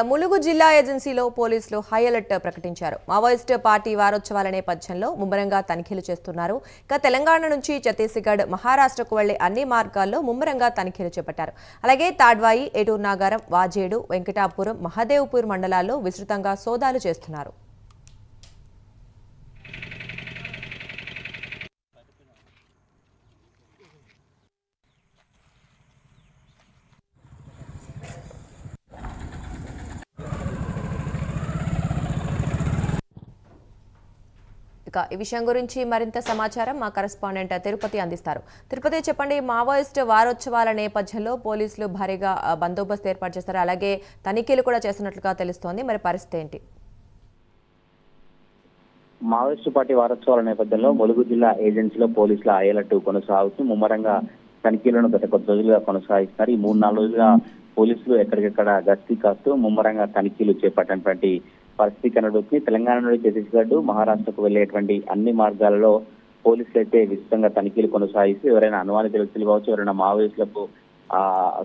ములుగు జిల్లా ఏజెన్సీలో పోలీసులు హై అలర్ట్ ప్రకటించారు. మావోయిస్ట్ పార్టీ వారోత్సవాల నేపథ్యంలో ముమ్మరంగా తనిఖీలు చేస్తున్నారు. తెలంగాణ నుంచి ఛత్తీస్గఢ్, మహారాష్ట్రకు వెళ్లే అన్ని మార్గాల్లో ముమ్మరంగా తనిఖీలు చేపట్టారు. అలాగే తాడ్వాయి, ఏటూరు నాగారం, వాజేడు, వెంకటాపురం, మహదేవ్పూర్ మండలాల్లో విస్తృతంగా సోదాలు చేస్తున్నారు. ఈ విషయం గురించి మరింత సమాచారం మా కరెస్పాండెంట్ తిరుపతి అందిస్తారు. తిరుపతి, చెప్పండి, మావోయిస్ట్ వారోత్సవాల నేపథ్యంలో పోలీసులు భారీగా బందోబస్తు ఏర్పాటు చేస్తారు, అలాగే తనిఖీలు కూడా చేస్తున్నట్లుగా తెలుస్తోంది. మరి పరిస్థితి ఏంటి? మావోయిస్టు పార్టీ వారోత్సవాల నేపథ్యంలో ములుగు జిల్లా ఏజెన్సీలో పోలీసుల హై అలర్ట్ కొనసాగుతూ ముమ్మరంగా తనిఖీలను గత కొద్ది రోజులుగా కొనసాగిస్తున్నారు. ఈ 3-4 రోజులుగా పోలీసులు ఎక్కడికెక్కడ గస్తీ కాస్తూ ముమ్మరంగా తనిఖీలు చేపట్టినటువంటి పరిస్థితి కనబడుతుంది. తెలంగాణ నుండి ఛత్తీస్గఢ్, మహారాష్ట్రకు వెళ్లేటువంటి అన్ని మార్గాలలో పోలీసులు అయితే విస్తృతంగా తనిఖీలు కొనసాగిస్తూ ఎవరైనా అనుమానిత వ్యక్తులు కావచ్చు, ఎవరైనా మావోయిస్టులకు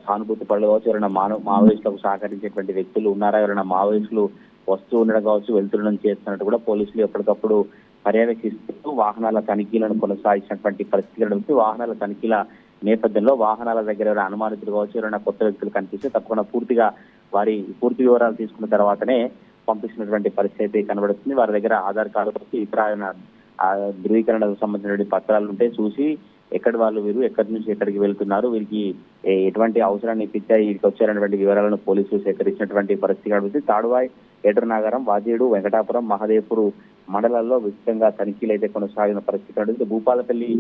సానుభూతి పనులు కావచ్చు, ఎవరైనా మావోయిస్టులకు సహకరించేటువంటి వ్యక్తులు ఉన్నారా, ఎవరైనా మావోయిస్టులు వస్తూ ఉండడం కావచ్చు, వెళ్తుండడం చేస్తున్నట్టు కూడా పోలీసులు ఎప్పటికప్పుడు పర్యవేక్షిస్తూ వాహనాల తనిఖీలను కొనసాగించినటువంటి పరిస్థితి కనబడుతుంది. వాహనాల తనిఖీల నేపథ్యంలో వాహనాల దగ్గర ఎవరైనా అనుమానితులు కావచ్చు, ఎవరైనా కొత్త వ్యక్తులు కనిపిస్తే తప్పకుండా పూర్తిగా వారి పూర్తి వివరాలు తీసుకున్న తర్వాతనే పంపిస్తున్నటువంటి పరిస్థితి కనబడుతుంది. వారి దగ్గర ఆధార్ కార్డు వచ్చి ఇతర ధృవీకరణకు సంబంధించిన పత్రాలు ఉంటే చూసి వీరు ఎక్కడి నుంచి ఎక్కడికి వెళ్తున్నారు, వీరికి ఎటువంటి అవసరాన్ని ఇప్పించాయి, వీరికి వచ్చారనేటువంటి వివరాలను పోలీసులు సేకరించినటువంటి పరిస్థితి కనబడుతుంది. తాడువాయి, ఏటూరు నాగారం, వాజేడు, వెంకటాపురం, మహదేవ్పూర్ మండలాల్లో విస్తృతంగా తనిఖీలు అయితే కొనసాగిన పరిస్థితి కనబడుతుంది. భూపాలపల్లి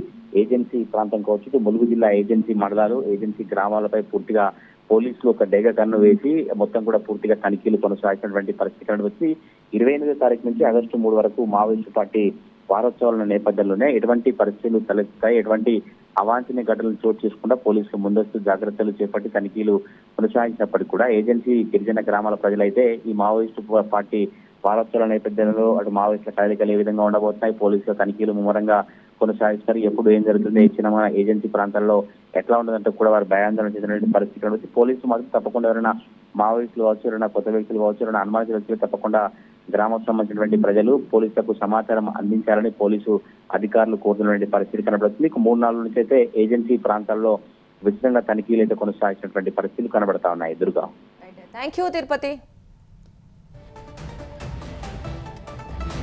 ఏజెన్సీ ప్రాంతం కావచ్చు, ములుగు జిల్లా ఏజెన్సీ మండలాలు, ఏజెన్సీ గ్రామాలపై పూర్తిగా పోలీసులు ఒక డేగ కన్ను వేసి మొత్తం కూడా పూర్తిగా తనిఖీలు కొనసాగినటువంటి పరిస్థితి కనబడుతుంది. 28వ తారీఖు నుంచి ఆగస్టు 3 వరకు మావోయిస్టు పార్టీ వారోత్సవాల నేపథ్యంలోనే ఎటువంటి పరిస్థితులు తలెత్తుతాయి, ఎటువంటి అవాంఛనీయ ఘటనలు చోటు చేసుకుంటా పోలీసులు ముందస్తు జాగ్రత్తలు చేపట్టి తనిఖీలు కొనసాగించినప్పటికీ కూడా ఏజెన్సీ గిరిజన గ్రామాల ప్రజలైతే ఈ మావోయిస్టు పార్టీ వారోత్సవాల నేపథ్యంలో అటు మావోయిస్టుల కదలికలు ఏ విధంగా ఉండబోతున్నాయి, పోలీసుల తనిఖీలు ముమ్మరంగా కొనసాగిస్తారు, ఎప్పుడు ఏం జరుగుతుంది, ఇచ్చిన ఏజెన్సీ ప్రాంతాల్లో ఎట్లా ఉండదంటే కూడా వారు భయాందోళన చెందినటువంటి పరిస్థితి కనబడుతుంది. పోలీసులు మాత్రం తప్పకుండా ఎవరైనా మావోయిస్టులు కావచ్చు, ఎవరైనా కొత్త వ్యక్తులు కావచ్చు, ఎవరైనా అనుమానిత వ్యక్తులు తప్పకుండా గ్రామానికి సంబంధించినటువంటి ప్రజలు పోలీసులకు సమాచారం అందించాలని పోలీసు అధికారులు కోరుతున్నటువంటి పరిస్థితి కనబడుతుంది. 3-4 నుంచి అయితే ఏజెన్సీ ప్రాంతాల్లో విస్తృతంగా తనిఖీలు అయితే కొనసాగించినటువంటి పరిస్థితులు కనబడతా ఉన్నాయి. దుర్గా. Thank you Tirupati.